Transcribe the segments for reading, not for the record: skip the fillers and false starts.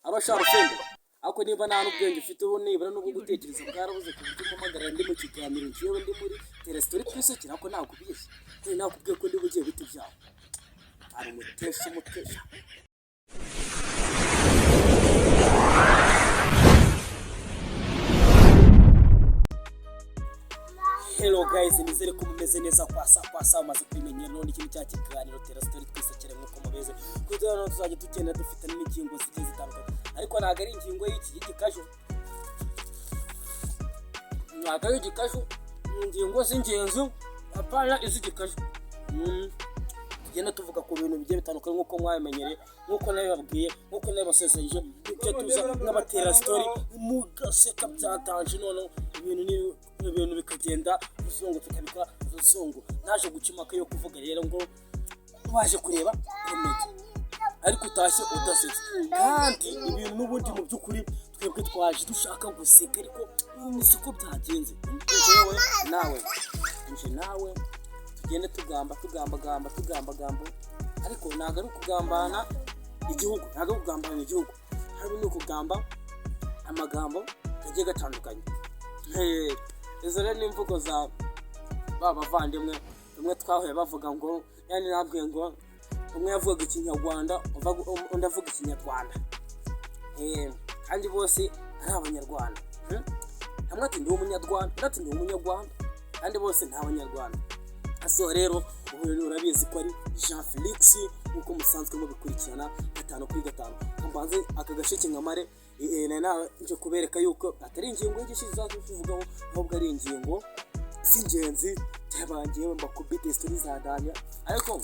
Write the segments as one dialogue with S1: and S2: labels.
S1: abashaka urusenda ariko niba nta n'ubwenge ufite ubu nibura n'ubwo gutekereza bwarabuze ku buryo umpamagara ndi mu kiganiro njyewe ndi muri telesitori twisekera ariko nakubwiye kandi nakubwiye ko ndi bugiye biti byawe ari umutesha umutesha. Hello guys, nizere ko mumeze neza kwasa umaze kwimenyera none ikintu cya kiganiro telesitori twisekere nk'uko mubeze kugira ngo tuzajye tugenda dufite n'ingingo zigiye zitandukanye ariko ntabwo ari ingingo y'igikaju ntabwo ari igikaju ingingo z'ingenzi apana iz'igikaju tugenda tuvuga ku bintu bigiye bitandukanye nk'uko mwabimenyereye nk'uko nabibabwiye nk'uko nabibasezeranyije icyo tuza nk'abaterasitori mugaseka byatanje noneho ibintu bikagenda ruzungu tukabika ruzungu naje gucimaka yo kuvuga rero ngo waje kureba komedi ariko utashye udasetse kandi ibintu n'ubundi mu by'ukuri twebwe twaje dushaka guseka ariko siko byagenze nawe tugende tugamba ariko ntabwo ari ukugambana igihugu ntabwo ari ukugambana igihugu hari no kugamba amagambo agiye gatandukanye. Izo rero ni imvugo za bavandimwe umwe twahuye bavuga ngo yani nabwiye ngo umwe yavuga ikinyarwanda undi avuga ikinyarwanda kandi bose ari abanyarwanda hamwe ati ndi umunyarwanda undi ati ndi umunyarwanda kandi bose ni abanyarwanda. Aso rero ubu urabizi ko ari Jean Felix uko musanzwe mubikurikirana 5/5 kambanze aka gasheke nkamare nje kubereka yuko atari ingingo y'igishyiza tuvugaho ahubwo ari ingingo z'ingenzi cyabangiye mbakubite story za Danya ariko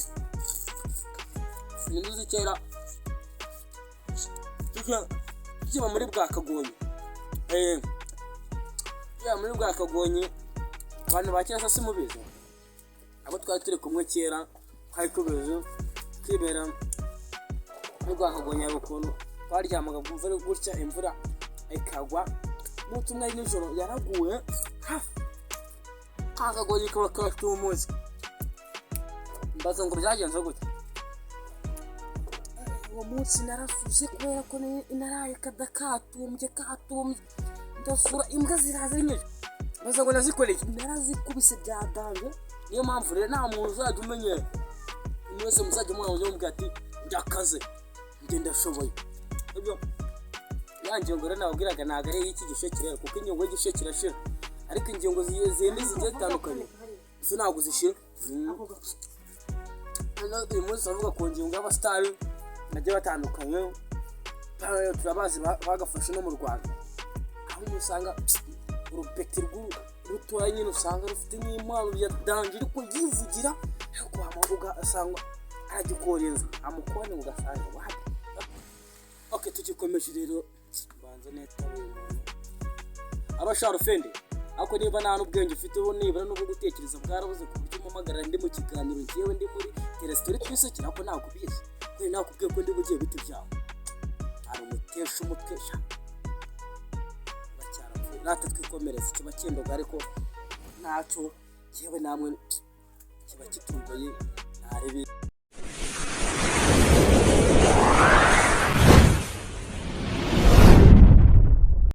S1: ninuzi kera kiba muri Bwakagonyi muri Bwakagonyi abantu bakira sase mubizo abo twari turi kumwe kera twari kubizo kwibera muri Bwakagonyi ukuntu twaryamaga kumva gutya imvura ikagwa n'utumwe nijoro yaraguye Bwakagonyi kaba katumuze mbaza ngo byagenze gute uwo munsi narasuze kubera ko naraye kadakatumbye ndasura imbwa ziraza nyine mbaza ngo nazikoreye narazikubise byadanje niyo mpamvu rero nta muntu uzajya umenyera mwese muzajya mubwira ati ndakaze ndashoboye ibyo yangiye ngo rero nababwiraga ntabwo ari iki gishekire kuko ingingo y'igishekire kirashira ariko ingingo zindi zigiye zitandukanye zo ntabwo zishira. Uyu munsi bavuga ku ngingo y'abasitari bagiye batandukanye turabazi bagafashe no mu Rwanda aho usanga urupeti rutoya nyine usanga rufite n'impano ya danje ariko yivugira ariko amavuga asanga aragikorenza amukone ugasanga wapi. Okay, tugikomeje rero banza neta abashaka urusenda ariko niba nta n'ubwenge ufite ubu nibura n'ubwo gutekereza bwarabuze ku buryo umpamagara ndi mu kiganiro njyewe ndi muri telesitori twisekera ariko nakubwiye kandi nakubwiye ko ndi bugiye biti byawe ari umutesha umutesha bacyarapfuye natwe twikomereza kiba kindoga ariko ntacyo yewe namwe kiba kitungoye ntarebi.